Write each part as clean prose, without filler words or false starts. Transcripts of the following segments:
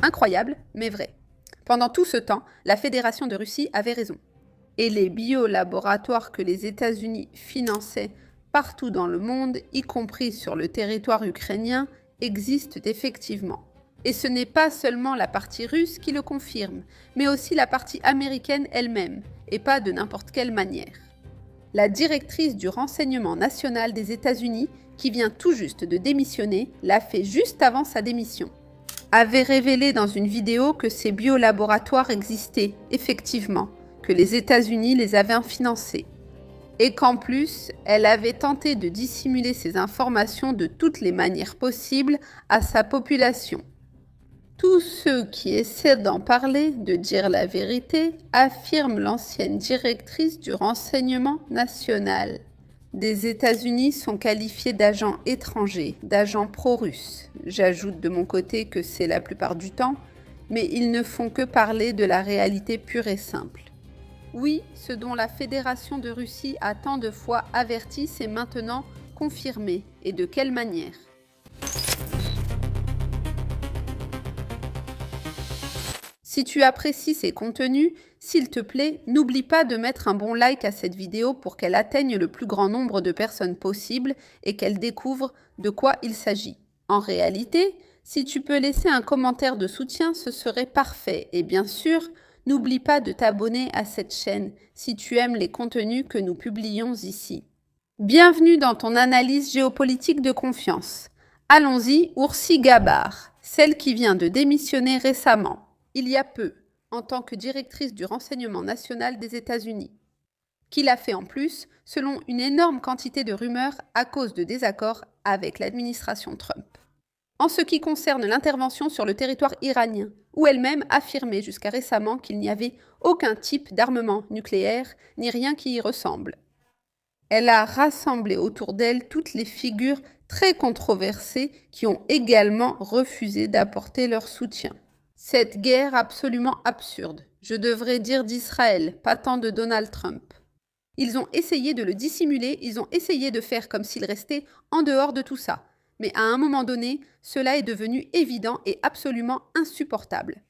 Incroyable, mais vrai. Pendant tout ce temps, la Fédération de Russie avait raison. Et les biolaboratoires que les États-Unis finançaient partout dans le monde, y compris sur le territoire ukrainien, existent effectivement. Et ce n'est pas seulement la partie russe qui le confirme, mais aussi la partie américaine elle-même, et pas de n'importe quelle manière. La directrice du renseignement national des États-Unis, qui vient tout juste de démissionner, l'a fait juste avant sa démission, avait révélé dans une vidéo que ces biolaboratoires existaient, effectivement, que les États-Unis les avaient financés. Et qu'en plus, elle avait tenté de dissimuler ces informations de toutes les manières possibles à sa population. Tous ceux qui essaient d'en parler, de dire la vérité, affirme l'ancienne directrice du renseignement national des États-Unis sont qualifiés d'agents étrangers, d'agents pro-russes. J'ajoute de mon côté que c'est la plupart du temps, mais ils ne font que parler de la réalité pure et simple. Oui, ce dont la Fédération de Russie a tant de fois averti, c'est maintenant confirmé. Et de quelle manière ? Si tu apprécies ces contenus, s'il te plaît, n'oublie pas de mettre un bon like à cette vidéo pour qu'elle atteigne le plus grand nombre de personnes possible et qu'elle découvre de quoi il s'agit. En réalité, si tu peux laisser un commentaire de soutien, ce serait parfait. Et bien sûr, n'oublie pas de t'abonner à cette chaîne si tu aimes les contenus que nous publions ici. Bienvenue dans ton analyse géopolitique de confiance. Allons-y, Ursi Gabar, celle qui vient de démissionner récemment, il y a peu, en tant que directrice du renseignement national des États-Unis, qui l'a fait en plus selon une énorme quantité de rumeurs à cause de désaccords avec l'administration Trump. En ce qui concerne l'intervention sur le territoire iranien, où elle-même affirmait jusqu'à récemment qu'il n'y avait aucun type d'armement nucléaire, ni rien qui y ressemble. Elle a rassemblé autour d'elle toutes les figures très controversées qui ont également refusé d'apporter leur soutien. Cette guerre absolument absurde, je devrais dire d'Israël, pas tant de Donald Trump. Ils ont essayé de le dissimuler, ils ont essayé de faire comme s'il restait en dehors de tout ça. Mais à un moment donné, cela est devenu évident et absolument insupportable.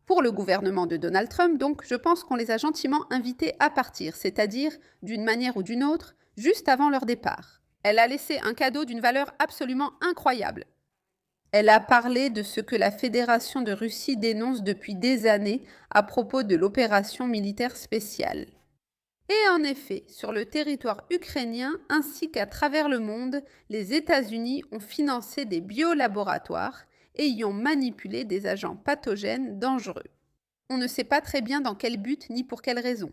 Pour le gouvernement de Donald Trump, donc, je pense qu'on les a gentiment invités à partir, c'est-à-dire, d'une manière ou d'une autre, juste avant leur départ. Elle a laissé un cadeau d'une valeur absolument incroyable. Elle a parlé de ce que la Fédération de Russie dénonce depuis des années à propos de l'opération militaire spéciale. Et en effet, sur le territoire ukrainien ainsi qu'à travers le monde, les États-Unis ont financé des biolaboratoires et y ont manipulé des agents pathogènes dangereux. On ne sait pas très bien dans quel but ni pour quelle raison.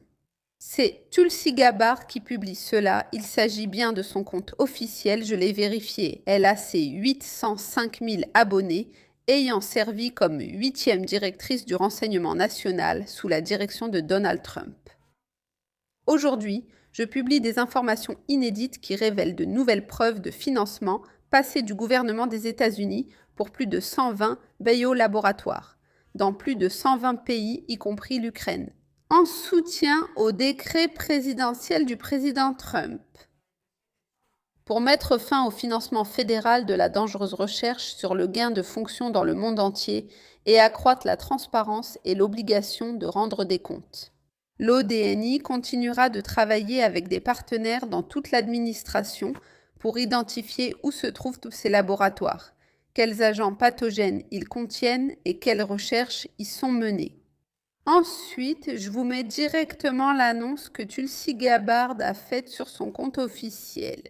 C'est Tulsi Gabbard qui publie cela, il s'agit bien de son compte officiel, je l'ai vérifié. Elle a ses 805 000 abonnés, ayant servi comme 8e directrice du renseignement national sous la direction de Donald Trump. Aujourd'hui, je publie des informations inédites qui révèlent de nouvelles preuves de financement passé du gouvernement des États-Unis pour plus de 120 biolaboratoires, dans plus de 120 pays, y compris l'Ukraine, en soutien au décret présidentiel du président Trump. Pour mettre fin au financement fédéral de la dangereuse recherche sur le gain de fonction dans le monde entier et accroître la transparence et l'obligation de rendre des comptes. L'ODNI continuera de travailler avec des partenaires dans toute l'administration pour identifier où se trouvent tous ces laboratoires, quels agents pathogènes ils contiennent et quelles recherches y sont menées. Ensuite, je vous mets directement l'annonce que Tulsi Gabbard a faite sur son compte officiel.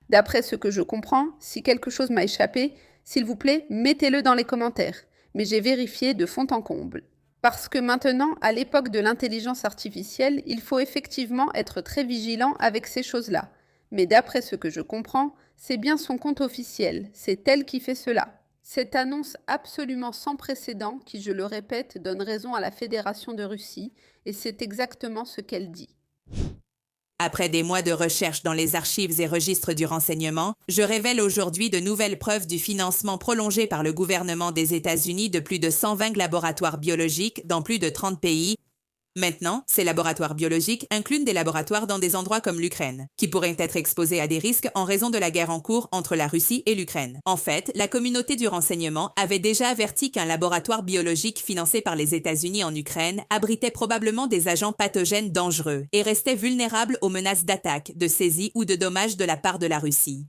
D'après ce que je comprends, si quelque chose m'a échappé, s'il vous plaît, mettez-le dans les commentaires. Mais j'ai vérifié de fond en comble. Parce que maintenant, à l'époque de l'intelligence artificielle, il faut effectivement être très vigilant avec ces choses-là. Mais d'après ce que je comprends, c'est bien son compte officiel, c'est elle qui fait cela. Cette annonce absolument sans précédent, qui, je le répète, donne raison à la Fédération de Russie, et c'est exactement ce qu'elle dit. Après des mois de recherche dans les archives et registres du renseignement, je révèle aujourd'hui de nouvelles preuves du financement prolongé par le gouvernement des États-Unis de plus de 120 laboratoires biologiques dans plus de 30 pays, Maintenant, ces laboratoires biologiques incluent des laboratoires dans des endroits comme l'Ukraine, qui pourraient être exposés à des risques en raison de la guerre en cours entre la Russie et l'Ukraine. En fait, la communauté du renseignement avait déjà averti qu'un laboratoire biologique financé par les États-Unis en Ukraine abritait probablement des agents pathogènes dangereux et restait vulnérable aux menaces d'attaque, de saisie ou de dommages de la part de la Russie.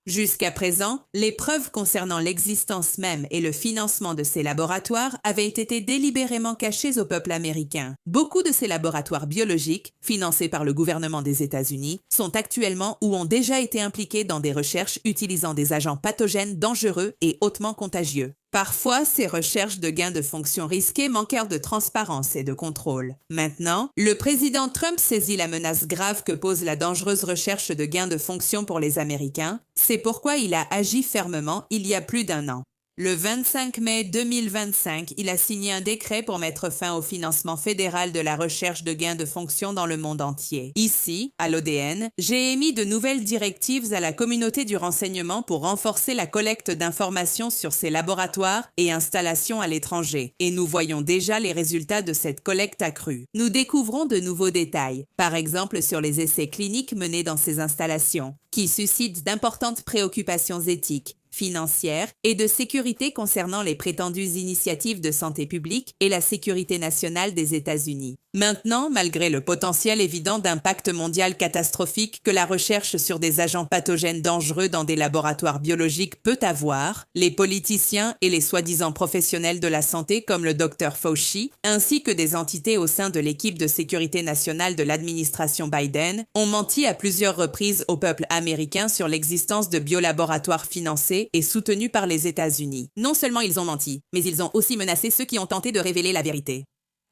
Jusqu'à présent, les preuves concernant l'existence même et le financement de ces laboratoires avaient été délibérément cachées au peuple américain. Beaucoup de ces laboratoires biologiques, financés par le gouvernement des États-Unis, sont actuellement ou ont déjà été impliqués dans des recherches utilisant des agents pathogènes dangereux et hautement contagieux. Parfois, ces recherches de gains de fonction risqués manquèrent de transparence et de contrôle. Maintenant, le président Trump saisit la menace grave que pose la dangereuse recherche de gains de fonction pour les Américains. C'est pourquoi il a agi fermement il y a plus d'un an. Le 25 mai 2025, il a signé un décret pour mettre fin au financement fédéral de la recherche de gains de fonction dans le monde entier. Ici, à l'ODN, j'ai émis de nouvelles directives à la communauté du renseignement pour renforcer la collecte d'informations sur ces laboratoires et installations à l'étranger. Et nous voyons déjà les résultats de cette collecte accrue. Nous découvrons de nouveaux détails, par exemple sur les essais cliniques menés dans ces installations, qui suscitent d'importantes préoccupations éthiques, financière et de sécurité concernant les prétendues initiatives de santé publique et la sécurité nationale des États-Unis. Maintenant, malgré le potentiel évident d'impact mondial catastrophique que la recherche sur des agents pathogènes dangereux dans des laboratoires biologiques peut avoir, les politiciens et les soi-disant professionnels de la santé comme le Dr Fauci, ainsi que des entités au sein de l'équipe de sécurité nationale de l'administration Biden, ont menti à plusieurs reprises au peuple américain sur l'existence de biolaboratoires financés et soutenus par les États-Unis. Non seulement ils ont menti, mais ils ont aussi menacé ceux qui ont tenté de révéler la vérité.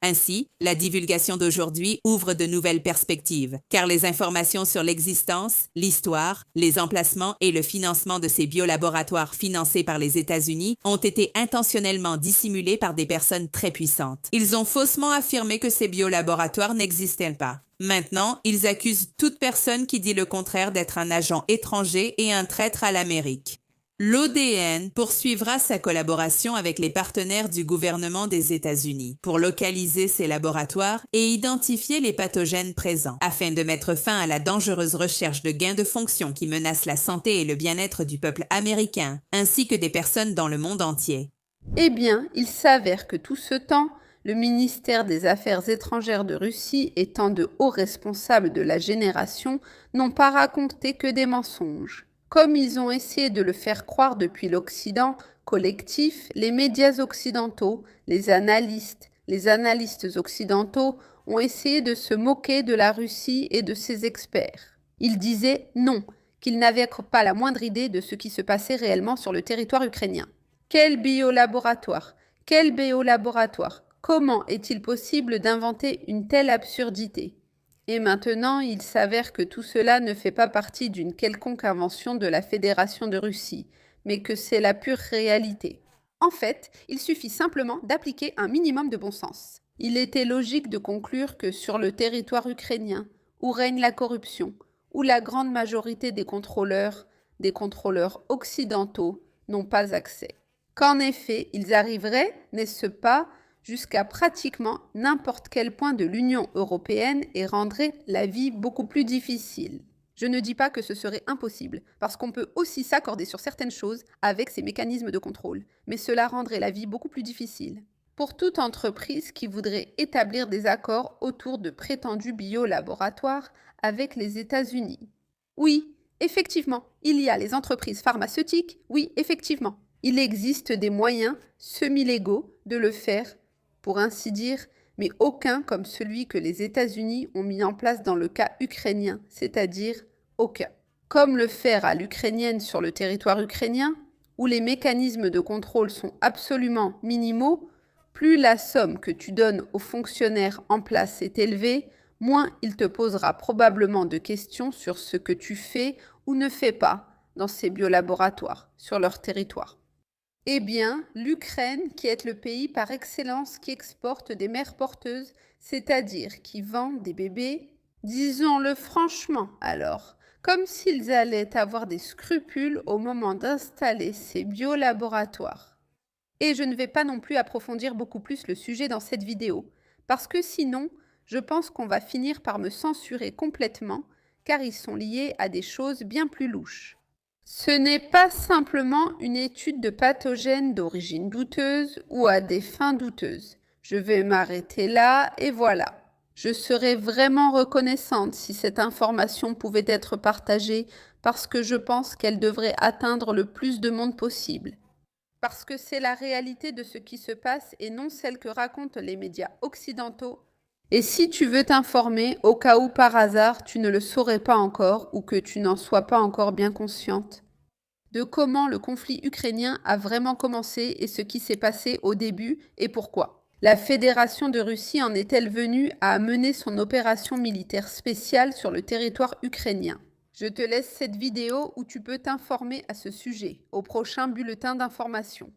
Ainsi, la divulgation d'aujourd'hui ouvre de nouvelles perspectives, car les informations sur l'existence, l'histoire, les emplacements et le financement de ces biolaboratoires financés par les États-Unis ont été intentionnellement dissimulés par des personnes très puissantes. Ils ont faussement affirmé que ces biolaboratoires n'existaient pas. Maintenant, ils accusent toute personne qui dit le contraire d'être un agent étranger et un traître à l'Amérique. L'ODN poursuivra sa collaboration avec les partenaires du gouvernement des États-Unis pour localiser ces laboratoires et identifier les pathogènes présents, afin de mettre fin à la dangereuse recherche de gains de fonction qui menace la santé et le bien-être du peuple américain, ainsi que des personnes dans le monde entier. Eh bien, il s'avère que tout ce temps, le ministère des Affaires étrangères de Russie, étant de hauts responsables de la génération, n'ont pas raconté que des mensonges. Comme ils ont essayé de le faire croire depuis l'Occident collectif, les médias occidentaux, les analystes occidentaux ont essayé de se moquer de la Russie et de ses experts. Ils disaient non, qu'ils n'avaient pas la moindre idée de ce qui se passait réellement sur le territoire ukrainien. Quel biolaboratoire? Quel biolaboratoire? Comment est-il possible d'inventer une telle absurdité? Et maintenant, il s'avère que tout cela ne fait pas partie d'une quelconque invention de la Fédération de Russie, mais que c'est la pure réalité. En fait, il suffit simplement d'appliquer un minimum de bon sens. Il était logique de conclure que sur le territoire ukrainien, où règne la corruption, où la grande majorité des contrôleurs occidentaux, n'ont pas accès. Qu'en effet, ils arriveraient, n'est-ce pas, jusqu'à pratiquement n'importe quel point de l'Union européenne et rendraient la vie beaucoup plus difficile. Je ne dis pas que ce serait impossible, parce qu'on peut aussi s'accorder sur certaines choses avec ces mécanismes de contrôle, mais cela rendrait la vie beaucoup plus difficile. Pour toute entreprise qui voudrait établir des accords autour de prétendus biolaboratoires avec les États-Unis. Oui, effectivement, il y a les entreprises pharmaceutiques, oui, effectivement. Il existe des moyens semi-légaux de le faire, pour ainsi dire, mais aucun comme celui que les États-Unis ont mis en place dans le cas ukrainien, c'est-à-dire aucun. Comme le faire à l'ukrainienne sur le territoire ukrainien, où les mécanismes de contrôle sont absolument minimaux, plus la somme que tu donnes aux fonctionnaires en place est élevée, moins il te posera probablement de questions sur ce que tu fais ou ne fais pas dans ces biolaboratoires sur leur territoire. Eh bien, l'Ukraine, qui est le pays par excellence qui exporte des mères porteuses, c'est-à-dire qui vend des bébés, disons-le franchement alors, comme s'ils allaient avoir des scrupules au moment d'installer ces biolaboratoires. Et je ne vais pas non plus approfondir beaucoup plus le sujet dans cette vidéo, parce que sinon, je pense qu'on va finir par me censurer complètement, car ils sont liés à des choses bien plus louches. Ce n'est pas simplement une étude de pathogènes d'origine douteuse ou à des fins douteuses. Je vais m'arrêter là et voilà. Je serais vraiment reconnaissante si cette information pouvait être partagée parce que je pense qu'elle devrait atteindre le plus de monde possible. Parce que c'est la réalité de ce qui se passe et non celle que racontent les médias occidentaux. Et si tu veux t'informer, au cas où par hasard tu ne le saurais pas encore ou que tu n'en sois pas encore bien consciente, de comment le conflit ukrainien a vraiment commencé et ce qui s'est passé au début et pourquoi. La Fédération de Russie en est-elle venue à mener son opération militaire spéciale sur le territoire ukrainien? Je te laisse cette vidéo où tu peux t'informer à ce sujet, au prochain bulletin d'information.